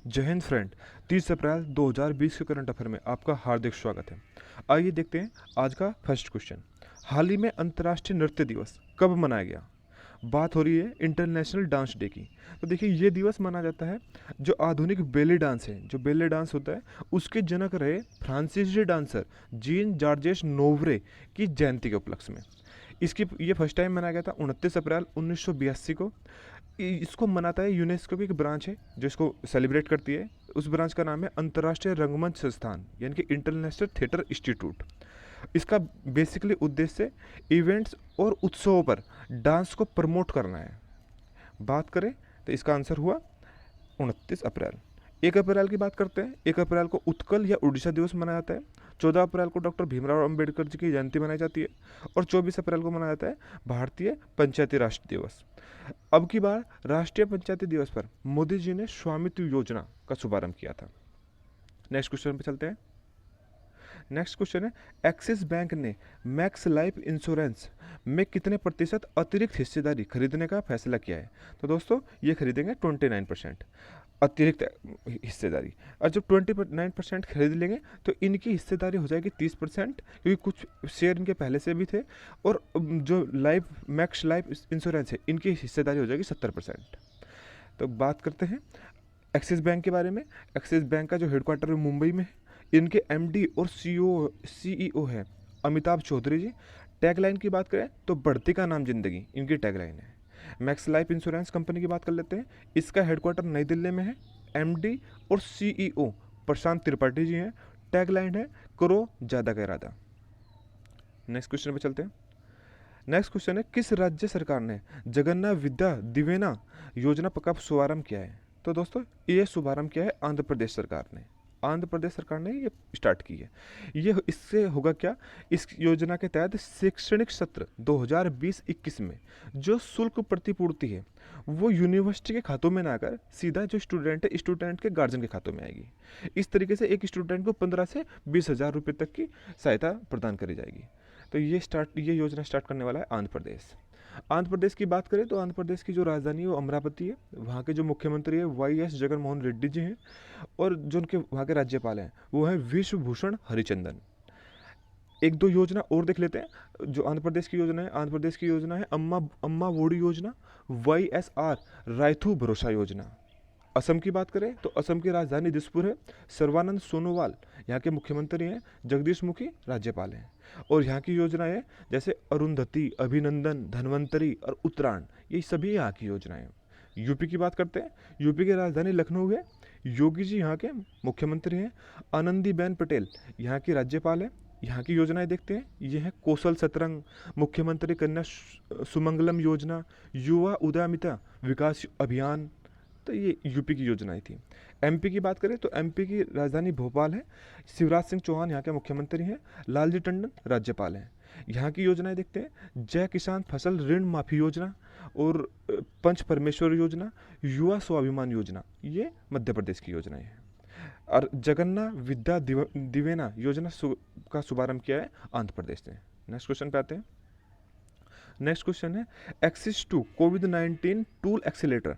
जय हिंद फ्रेंड। 30 अप्रैल 2020 के current affair में आपका हार्दिक स्वागत है। आइए देखते हैं आज का फर्स्ट क्वेश्चन। हाल ही में अंतर्राष्ट्रीय नृत्य दिवस कब मनाया गया? बात हो रही है इंटरनेशनल डांस डे की। तो देखिए, ये दिवस माना जाता है जो आधुनिक बेले डांस है, जो बेले डांस होता है उसके जनक रहे फ्रांसीसी डांसर जीन जॉर्जेस नोवरे की जयंती के उपलक्ष्य में। इसकी ये फर्स्ट टाइम मनाया गया था 29 अप्रैल 1982 को। इसको मनाता है यूनेस्को की एक ब्रांच है जो इसको सेलिब्रेट करती है। उस ब्रांच का नाम है अंतर्राष्ट्रीय रंगमंच संस्थान, यानी कि इंटरनेशनल थिएटर इंस्टीट्यूट। इसका बेसिकली उद्देश्य इवेंट्स और उत्सवों पर डांस को प्रमोट करना है। बात करें तो इसका आंसर हुआ 29 अप्रैल। 1 अप्रैल की बात करते हैं। 1 अप्रैल को उत्कल या उड़ीसा दिवस मनाया जाता है। 14 अप्रैल को डॉक्टर भीमराव अंबेडकर जी की जयंती मनाई जाती है। और 24 अप्रैल को मनाया जाता है भारतीय पंचायती राष्ट्र दिवस। अब की बार राष्ट्रीय पंचायती दिवस पर मोदी जी ने स्वामित्व योजना का शुभारंभ किया था। नेक्स्ट क्वेश्चन पे चलते हैं। नेक्स्ट क्वेश्चन है, एक्सिस बैंक ने मैक्स लाइफ इंश्योरेंस में कितने प्रतिशत अतिरिक्त हिस्सेदारी खरीदने का फैसला किया है? तो दोस्तों, ये खरीदेंगे 29% अतिरिक्त हिस्सेदारी। और जब 29% खरीद लेंगे तो इनकी हिस्सेदारी हो जाएगी 30%, क्योंकि कुछ शेयर इनके पहले से भी थे। और जो मैक्स लाइफ इंश्योरेंस है, इनकी हिस्सेदारी हो जाएगी 70%। तो बात करते हैं एक्सिस बैंक के बारे में। एक्सिस बैंक का जो हेडक्वार्टर है मुंबई में है। इनके एमडी और सीईओ है अमिताभ चौधरी जी। टैगलाइन की बात करें तो बढ़ती का नाम जिंदगी इनकी टैगलाइन है। मैक्स लाइफ इंश्योरेंस कंपनी की बात कर लेते हैं। इसका हेडक्वार्टर नई दिल्ली में है। एमडी और सीईओ प्रशांत त्रिपाठी जी हैं। टैगलाइन है करो ज़्यादा का इरादा। नेक्स्ट क्वेश्चन पे चलते हैं। नेक्स्ट क्वेश्चन है, किस राज्य सरकार ने जगन्नाथ विद्या दिवेना योजना का शुभारंभ किया है? तो दोस्तों, ये शुभारंभ किया है आंध्र प्रदेश सरकार ने। आंध्र प्रदेश सरकार ने ये स्टार्ट की है। ये इससे होगा क्या, इस योजना के तहत शैक्षणिक सत्र 2020-21 में जो शुल्क प्रतिपूर्ति है वो यूनिवर्सिटी के खातों में ना आकर सीधा जो स्टूडेंट है, स्टूडेंट के गार्जियन के खातों में आएगी। इस तरीके से एक स्टूडेंट को 15 से 20 हज़ार रुपये तक की सहायता प्रदान करी जाएगी। तो ये योजना स्टार्ट करने वाला है आंध्र प्रदेश। आंध्र प्रदेश की बात करें तो आंध्र प्रदेश की जो राजधानी है वो अमरावती है। वहाँ के जो मुख्यमंत्री है वाई एस जगनमोहन रेड्डी जी हैं। और जो उनके वहाँ के राज्यपाल हैं वो हैं विश्वभूषण हरिचंदन। एक दो योजना और देख लेते हैं जो आंध्र प्रदेश की योजना है। आंध्र प्रदेश की योजना है अम्मा अम्मा वोडी योजना, YSR रायथू भरोसा योजना। असम की बात करें तो असम की राजधानी दिसपुर है। सर्बानंद सोनोवाल यहाँ के मुख्यमंत्री हैं। जगदीश मुखी राज्यपाल हैं। और यहाँ की योजनाएं जैसे अरुंधति, अभिनंदन, धन्वंतरी और उत्तरायण, ये सभी यहाँ की योजनाएं। यूपी की बात करते हैं। यूपी की राजधानी लखनऊ है। योगी जी यहाँ के मुख्यमंत्री हैं। आनंदीबेन पटेल यहाँ की राज्यपाल है। यहाँ की योजनाएं देखते हैं। ये है कौशल सतरंग, मुख्यमंत्री कन्या सुमंगलम योजना, युवा उद्यमिता विकास अभियान। तो ये यूपी की योजनाएं थी। एमपी की बात करें तो एमपी की राजधानी भोपाल है। शिवराज सिंह चौहान यहाँ के मुख्यमंत्री हैं। लालजी टंडन राज्यपाल हैं। यहाँ की योजनाएं देखते हैं। जय किसान फसल ऋण माफी योजना और पंच परमेश्वर योजना, युवा स्वाभिमान योजना, ये मध्य प्रदेश की योजनाएं हैं। और जगन्नाथ विद्या दिवेना योजना का शुभारंभ किया है आंध्र प्रदेश ने। नेक्स्ट क्वेश्चन पे आते हैं। नेक्स्ट क्वेश्चन है, एक्सिस टू कोविड-19 टूल एक्सीलेटर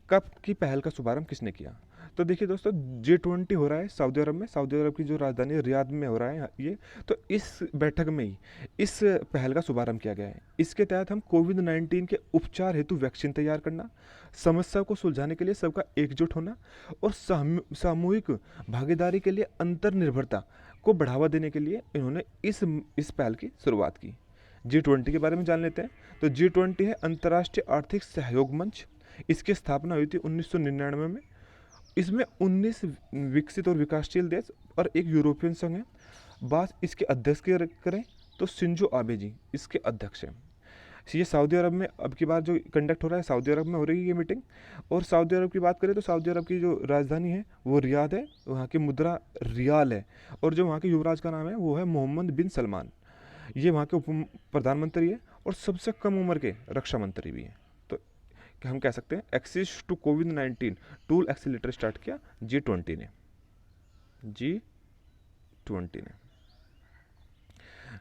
कब की पहल का शुभारंभ किसने किया? तो देखिए दोस्तों, G20 हो रहा है सऊदी अरब में। सऊदी अरब की जो राजधानी रियाद में हो रहा है ये। तो इस बैठक में ही इस पहल का शुभारंभ किया गया है। इसके तहत हम कोविड-19 के उपचार हेतु वैक्सीन तैयार करना, समस्या को सुलझाने के लिए सबका एकजुट होना और सामूहिक भागीदारी के लिए अंतर्निर्भरता को बढ़ावा देने के लिए इन्होंने इस पहल की शुरुआत की। G20 के बारे में जान लेते हैं। तो G20 है अंतर्राष्ट्रीय आर्थिक सहयोग मंच। इसकी स्थापना हुई थी 1999 में। इसमें 19 विकसित और विकासशील देश और एक यूरोपियन संघ है। बात इसके अध्यक्ष की करें तो शिंजो आबे जी इसके अध्यक्ष हैं। ये सऊदी अरब में अब की बार जो कंडक्ट हो रहा है, सऊदी अरब में हो रही है ये मीटिंग। और सऊदी अरब की बात करें तो सऊदी अरब की जो राजधानी है वो रियाद है। वहाँ की मुद्रा रियाल है। और जो वहाँ के युवराज का नाम है वो है मोहम्मद बिन सलमान। ये वहाँ के उप प्रधानमंत्री है और सबसे कम उम्र के रक्षा मंत्री भी हैं। तो हम कह सकते हैं एक्सिस टू कोविड-19 टूल एक्सीलेटर स्टार्ट किया G20 ने।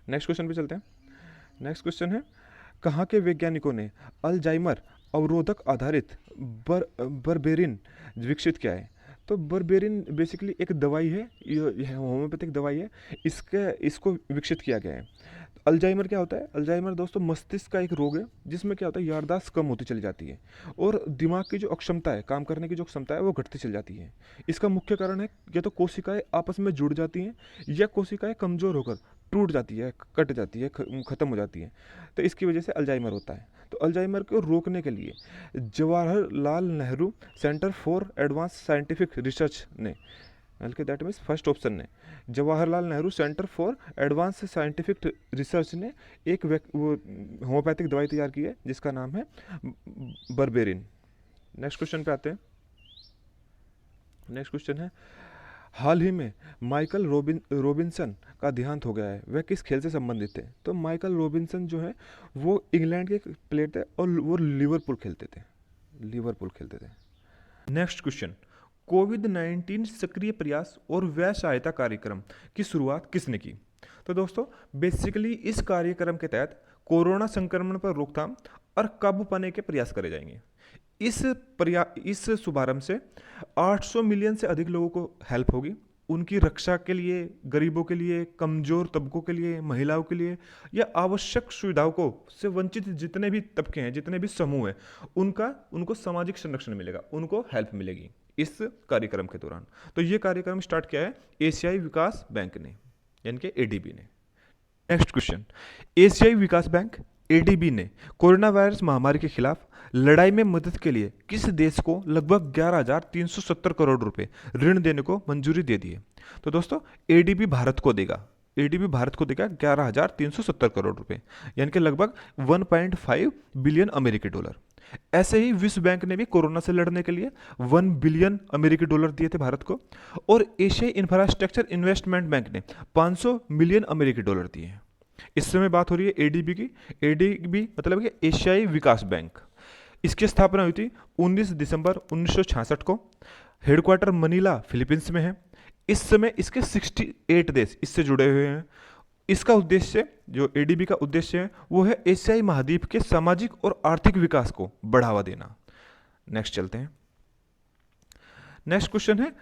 नेक्स्ट क्वेश्चन पे चलते हैं। नेक्स्ट क्वेश्चन है, कहाँ के वैज्ञानिकों ने अल्जाइमर अवरोधक आधारित बर्बेरिन विकसित किया है? तो बर्बेरिन बेसिकली एक दवाई है, ये होम्योपैथिक दवाई है, इसको विकसित किया गया है। अल्जाइमर क्या होता है? अल्जाइमर दोस्तों मस्तिष्क का एक रोग है जिसमें क्या होता है, याददाश्त कम होती चली जाती है और दिमाग की जो अक्षमता है, काम करने की जो क्षमता है वो घटती चली जाती है। इसका मुख्य कारण है या तो कोशिकाएं आपस में जुड़ जाती हैं या कोशिकाएं कमज़ोर होकर टूट जाती है, कट जाती है, ख़त्म हो जाती है। तो इसकी वजह से अल्जाइमर होता है। तो अल्जाइमर को रोकने के लिए Jawaharlal Nehru centre for advance scientific research ने, बल्कि दैट मीन्स फर्स्ट ऑप्शन ने, Jawaharlal Nehru centre for advance scientific research ने एक वो होम्योपैथिक दवाई तैयार की है जिसका नाम है बर्बेरिन। नेक्स्ट क्वेश्चन पे आते हैं। नेक्स्ट क्वेश्चन है, हाल ही में माइकल रॉबिन्सन का देहांत हो गया है, वह किस खेल से संबंधित थे? तो माइकल रॉबिन्सन जो है वो इंग्लैंड के प्लेयर थे और वो लिवरपूल खेलते थे। नेक्स्ट क्वेश्चन, कोविड-19 सक्रिय प्रयास और व्यय सहायता कार्यक्रम की शुरुआत किसने की? तो दोस्तों बेसिकली इस कार्यक्रम के तहत कोरोना संक्रमण पर रोकथाम और काबू पाने के प्रयास करे जाएंगे। इस शुभारंभ से 800 मिलियन से अधिक लोगों को हेल्प होगी, उनकी रक्षा के लिए, गरीबों के लिए, कमज़ोर तबकों के लिए, महिलाओं के लिए या आवश्यक सुविधाओं को से वंचित जितने भी तबके हैं, जितने भी समूह हैं, उनको सामाजिक संरक्षण मिलेगा, उनको हेल्प मिलेगी इस कार्यक्रम के दौरान। तो ये कार्यक्रम स्टार्ट किया है एशियाई विकास बैंक ने, यानी कि एडीबी ने। नेक्स्ट क्वेश्चन, एशियाई विकास बैंक एडीबी ने कोरोना वायरस महामारी के खिलाफ लड़ाई में मदद के लिए किस देश को लगभग 11,370 करोड़ रुपए ऋण देने को मंजूरी दे दी है? तो दोस्तों एडीबी भारत को देगा 11,370 करोड़ रुपए, यानी कि लगभग 1.5 बिलियन अमेरिकी डॉलर। ऐसे ही विश्व बैंक ने भी कोरोना से लड़ने के लिए 1 बिलियन अमेरिकी डॉलर दिए थे भारत को, और एशियाई इंफ्रास्ट्रक्चर इन्वेस्टमेंट बैंक ने 500 मिलियन अमेरिकी डॉलर दिए हैं। इस समय बात हो रही है एडीबी की। एडीबी मतलब कि एशियाई विकास बैंक। इसकी स्थापना हुई थी 19 दिसंबर 1966 को। हेडक्वार्टर मनीला फिलीपींस में है। इस समय इसके 68 देश इससे जुड़े हुए हैं। इसका उद्देश्य, जो एडीबी का उद्देश्य है, वो है एशियाई महाद्वीप के सामाजिक और आर्थिक विकास को बढ़ावा देना। नेक्स्ट चलते हैं। नेक्स्ट क्वेश्चन है,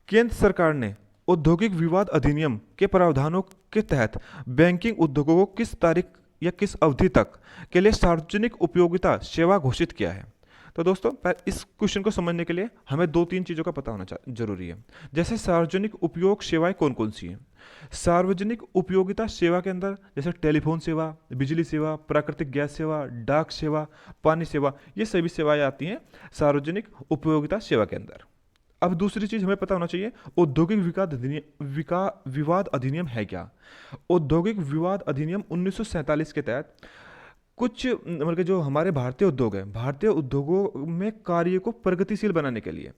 केंद्र सरकार ने औद्योगिक विवाद अधिनियम के प्रावधानों के तहत बैंकिंग उद्योगों को किस तारीख या किस अवधि तक के लिए सार्वजनिक उपयोगिता सेवा घोषित किया है? तो दोस्तों इस क्वेश्चन को समझने के लिए हमें 2-3 चीज़ों का पता होना जरूरी है। जैसे सार्वजनिक उपयोग सेवाएं कौन कौन सी हैं? सार्वजनिक उपयोगिता सेवा के अंदर जैसे टेलीफोन सेवा, बिजली सेवा, प्राकृतिक गैस सेवा, डाक सेवा, पानी सेवा, ये सभी सेवाएं आती हैं सार्वजनिक उपयोगिता सेवा के अंदर। अब दूसरी चीज हमें पता होना चाहिए, औद्योगिक विवाद अधिनियम है क्या? औद्योगिक विवाद अधिनियम 1947 के तहत कुछ मतलब जो हमारे भारतीय उद्योग हैं, भारतीय उद्योगों में कार्य को प्रगतिशील बनाने के लिए,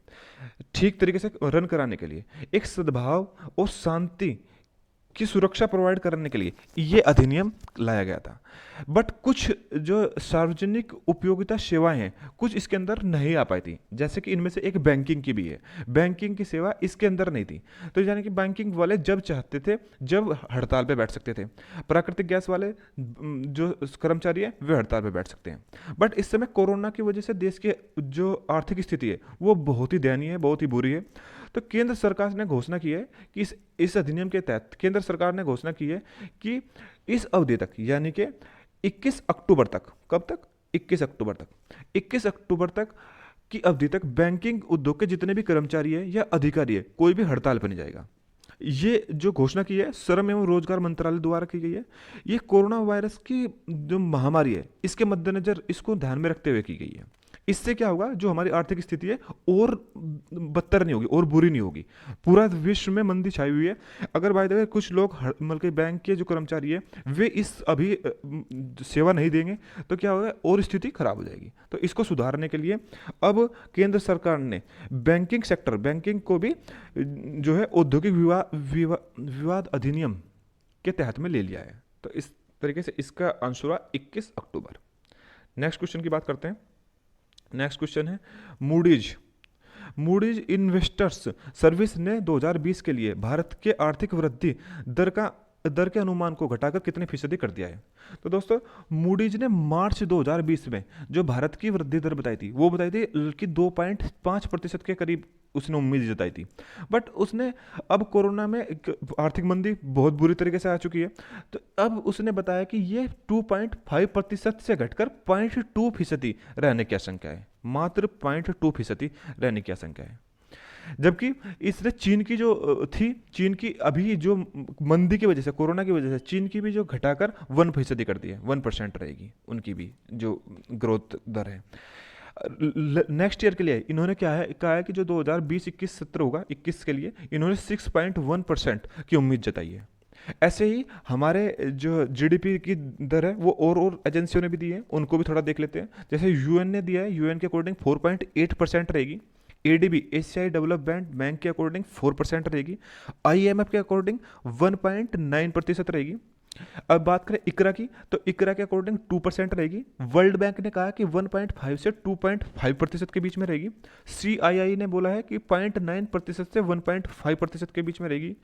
ठीक तरीके से रन कराने के लिए, एक सद्भाव और शांति की सुरक्षा प्रोवाइड करने के लिए ये अधिनियम लाया गया था। बट कुछ जो सार्वजनिक उपयोगिता सेवाएं हैं, कुछ इसके अंदर नहीं आ पाई थी। जैसे कि इनमें से एक बैंकिंग की भी है। बैंकिंग की सेवा इसके अंदर नहीं थी। तो यानी कि बैंकिंग वाले जब चाहते थे जब हड़ताल पे बैठ सकते थे। प्राकृतिक गैस वाले जो कर्मचारी हैं वे हड़ताल पे बैठ सकते हैं। बट इस समय कोरोना की वजह से देश की जो आर्थिक स्थिति है वो बहुत ही दयनीय है, बहुत ही बुरी है। तो केंद्र सरकार ने घोषणा की है कि इस अधिनियम के तहत केंद्र सरकार ने घोषणा की है कि इस अवधि तक, यानी कि 21 अक्टूबर तक, कब तक? 21 अक्टूबर तक, 21 अक्टूबर तक की अवधि तक बैंकिंग उद्योग के जितने भी कर्मचारी है या अधिकारी है, कोई भी हड़ताल पर नहीं जाएगा। ये जो घोषणा की है श्रम एवं रोजगार मंत्रालय द्वारा की गई है। ये कोरोना वायरस की जो महामारी है इसके मद्देनजर इसको ध्यान में रखते हुए की गई है। इससे क्या होगा, जो हमारी आर्थिक स्थिति है और बदतर नहीं होगी और बुरी नहीं होगी। पूरा विश्व में मंदी छाई हुई है। अगर बाय द वे कुछ लोग मतलब बैंक के जो कर्मचारी है वे इस अभी सेवा नहीं देंगे तो क्या होगा, और स्थिति खराब हो जाएगी। तो इसको सुधारने के लिए अब केंद्र सरकार ने बैंकिंग सेक्टर, बैंकिंग को भी जो है औद्योगिक विवाद अधिनियम के तहत में ले लिया है। तो इस तरीके से इसका आंसर हुआ 21 अक्टूबर। नेक्स्ट क्वेश्चन की बात करते हैं। नेक्स्ट क्वेश्चन है, मूडीज इन्वेस्टर्स सर्विस ने 2020 के लिए भारत के आर्थिक वृद्धि दर का दर के अनुमान को घटाकर कितने फीसदी कर दिया है? तो दोस्तों, मूडीज ने मार्च 2020 में जो भारत की वृद्धि दर बताई थी, वो बताई थी कि 2.5% के करीब उसने उम्मीद जताई थी। बट उसने अब कोरोना में आर्थिक मंदी बहुत बुरी तरीके से आ चुकी है, तो अब उसने बताया कि ये 2.5% से घटकर 0.2% रहने की आशंका है। मात्र 0.2% रहने की आशंका है। जबकि इसने चीन की जो थी, चीन की अभी जो मंदी की वजह से, कोरोना की वजह से चीन की भी जो घटाकर 1% कर दी है, 1% रहेगी उनकी भी जो ग्रोथ दर है। नेक्स्ट ईयर के लिए इन्होंने क्या है कहा है कि जो 2020-21 सत्र होगा, 21 के लिए इन्होंने 6.1% की उम्मीद जताई है। ऐसे ही हमारे जो जीडीपी की दर है वो और एजेंसियों ने भी दी है, उनको भी थोड़ा देख लेते हैं। जैसे यूएन ने दिया है, यूएन के अकॉर्डिंग 4.8% रहेगी। एडीबी, एशियाई डेवलपमेंट बैंक के अकॉर्डिंग 4% रहेगी। आईएमएफ के अकॉर्डिंग 1.9% रहेगी। अब बात करें इकरा की, तो इकरा के अकॉर्डिंग 2% रहेगी। वर्ल्ड बैंक ने कहा कि 1.5 से 2.5% के बीच में रहेगी। सीआईआई ने बोला है कि 0.9% से 1.5% के बीच में रहेगी।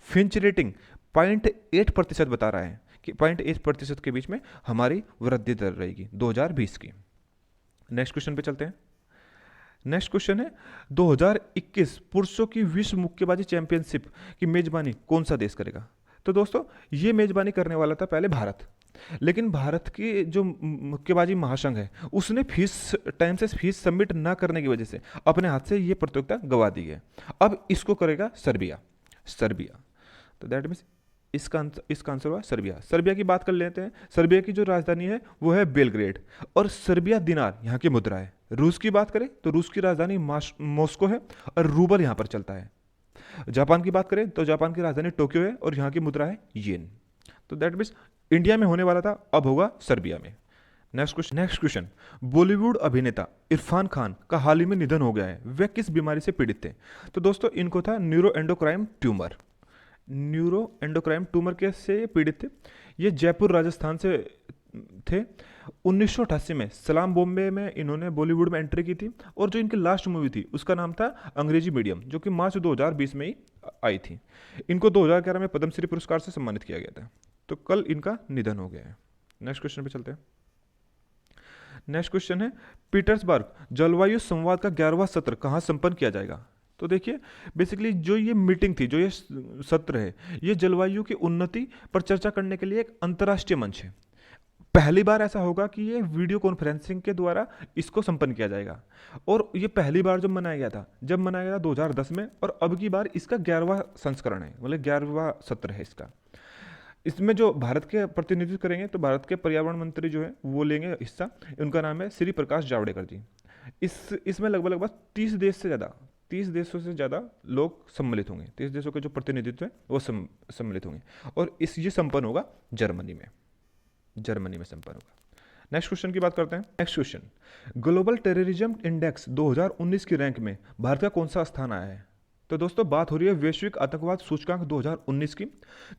फिंच रेटिंग 0.8% बता रहा है कि 0.8% के बीच में हमारी वृद्धि दर रहेगी 2020 की। नेक्स्ट क्वेश्चन पे चलते हैं। नेक्स्ट क्वेश्चन है 2021 पुरुषों की विश्व मुक्केबाजी चैंपियनशिप की मेजबानी कौन सा देश करेगा? तो दोस्तों, ये मेजबानी करने वाला था पहले भारत, लेकिन भारत की जो मुक्केबाजी महासंघ है उसने टाइम से फीस सबमिट ना करने की वजह से अपने हाथ से ये प्रतियोगिता गवा दी है। अब इसको करेगा सर्बिया। तो दैट मीन्स इसका आंसर हुआ सर्बिया। सर्बिया की बात कर लेते हैं। सर्बिया की जो राजधानी है वो है बेलग्रेड, और सर्बिया दिनार यहाँ की मुद्रा है। रूस की बात करें तो रूस की राजधानी मॉस्को है और रूबल यहाँ पर चलता है। जापान की बात करें तो जापान की राजधानी टोक्यो है और यहाँ की मुद्रा है येन। तो दैट मीन्स इंडिया में होने वाला था, अब होगा सर्बिया में। नेक्स्ट क्वेश्चन, बॉलीवुड अभिनेता इरफान खान का हाल ही में निधन हो गया है, वे किस बीमारी से पीड़ित थे? तो दोस्तों, इनको था न्यूरो एंडोक्राइन ट्यूमर के से पीड़ित थे। ये जयपुर राजस्थान से थे। 1988 में सलाम बॉम्बे में इन्होंने बॉलीवुड में एंट्री की थी, और जो इनकी लास्ट मूवी थी उसका नाम था अंग्रेजी मीडियम, जो कि मार्च 2020 में ही आई थी। इनको 2011 में पद्मश्री पुरस्कार से सम्मानित किया गया था। तो कल इनका निधन हो गया है। नेक्स्ट क्वेश्चन पे चलते हैं। नेक्स्ट क्वेश्चन है, पीटर्सबर्ग जलवायु संवाद का 11वां सत्र कहाँ संपन्न किया जाएगा? तो देखिए, बेसिकली जो ये मीटिंग थी, जो ये सत्र है, ये जलवायु की उन्नति पर चर्चा करने के लिए एक अंतर्राष्ट्रीय मंच है। पहली बार ऐसा होगा कि ये वीडियो कॉन्फ्रेंसिंग के द्वारा इसको संपन्न किया जाएगा, और ये पहली बार जब मनाया गया था 2010 में, और अब की बार इसका 11वां संस्करण है, मतलब 11वां सत्र है इसका। इसमें जो भारत के प्रतिनिधित्व करेंगे, तो भारत के पर्यावरण मंत्री जो है वो लेंगे हिस्सा। उनका नाम है श्री प्रकाश जावड़ेकर जी। इसमें लगभग 30 देशों से ज़्यादा लोग सम्मिलित होंगे। 30 देशों के जो प्रतिनिधित्व है वो सम्मिलित होंगे, और ये संपन्न होगा जर्मनी में संपन्न होगा। नेक्स्ट क्वेश्चन की बात करते हैं। Next question, global terrorism index 2019 की रैंक में भारत का कौन सा स्थान आया है? तो दोस्तों, बात हो रही है वैश्विक आतंकवाद सूचकांक 2019 की,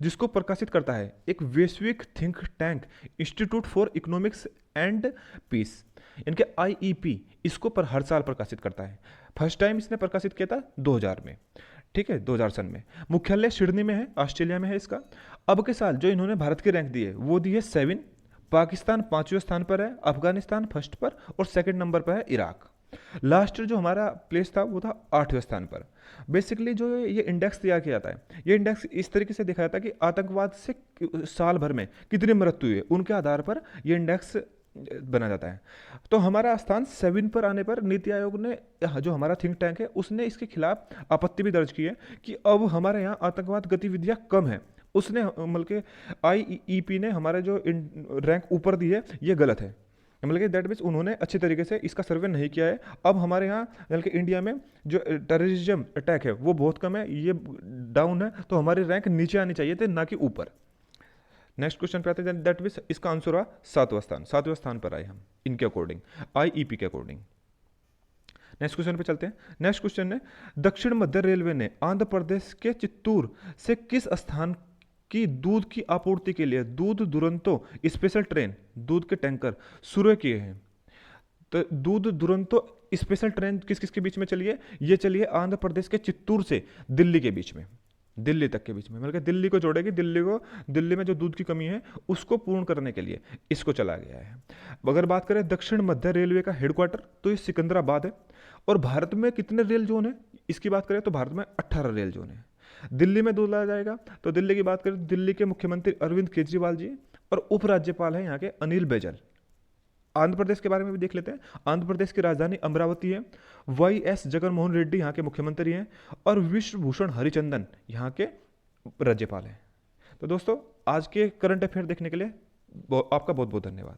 जिसको प्रकाशित करता है एक वैश्विक think tank institute for economics and peace, इनके आईईपी, इसको पर हर साल प्रकाशित करता है। फर्स्ट टाइम इसने प्रकाशित किया था 2000 में, ठीक है, 2000 सन में। मुख्यालय सिडनी में है, ऑस्ट्रेलिया में है इसका। अब के साल जो इन्होंने भारत की रैंक दी है वो दी है 7। पाकिस्तान 5वें स्थान पर है, अफगानिस्तान फर्स्ट पर, और सेकंड नंबर पर है इराक। लास्ट जो हमारा प्लेस था वो था 8वें स्थान पर। बेसिकली जो ये इंडेक्स तैयार किया जाता है, ये इंडेक्स इस तरीके से दिखाया था कि आतंकवाद से साल भर में कितनी मृत्यु हुई है, उनके आधार पर ये इंडेक्स बना जाता है। तो हमारा स्थान 7 पर आने पर नीति आयोग ने, जो हमारा थिंक टैंक है, उसने इसके खिलाफ आपत्ति भी दर्ज की है कि अब हमारे यहाँ आतंकवाद गतिविधियाँ कम है। उसने बल्कि आईईपी ने हमारा जो रैंक ऊपर दी है ये गलत है, मतलब कि दैट मीन्स उन्होंने अच्छे तरीके से इसका सर्वे नहीं किया है। अब हमारे यहाँ बल्कि इंडिया में जो टेररिज्म अटैक है वो बहुत कम है, ये डाउन है, तो हमारी रैंक नीचे आनी चाहिए थे, ना कि ऊपर। नेक्स्ट क्वेश्चन पे आते हैं। दैट मीन्स इसका आंसर हुआ 7वें स्थान पर आए हम इनके अकॉर्डिंग, आईईपी के अकॉर्डिंग। नेक्स्ट क्वेश्चन पे चलते हैं। नेक्स्ट क्वेश्चन है, दक्षिण मध्य रेलवे ने आंध्र प्रदेश के चित्तूर से किस स्थान की दूध की आपूर्ति के लिए दूध दुरंतो स्पेशल ट्रेन, दूध के टैंकर शुरू किए हैं? तो दूध दुरंतो स्पेशल ट्रेन किस किस के बीच में चली है? ये चली है आंध्र प्रदेश के चित्तूर से दिल्ली के बीच में। दिल्ली तक के बीच में, मतलब कि दिल्ली को जोड़ेगी, दिल्ली में जो दूध की कमी है उसको पूर्ण करने के लिए इसको चला गया है। अगर बात करें दक्षिण मध्य रेलवे का हेडक्वार्टर, तो ये सिकंदराबाद है। और भारत में कितने रेल जोन है, इसकी बात करें तो भारत में 18 रेल जोन है। दिल्ली में दूध लाया जाएगा, तो दिल्ली की बात करें तो दिल्ली के मुख्यमंत्री अरविंद केजरीवाल जी, और उपराज्यपाल है यहाँ के अनिल बैजल। आंध्र प्रदेश के बारे में भी देख लेते हैं। आंध्र प्रदेश की राजधानी अमरावती है। वाई एस जगनमोहन रेड्डी यहाँ के मुख्यमंत्री हैं, और विश्वभूषण हरिचंदन यहाँ के राज्यपाल हैं। तो दोस्तों, आज के करंट अफेयर देखने के लिए आपका बहुत बहुत धन्यवाद।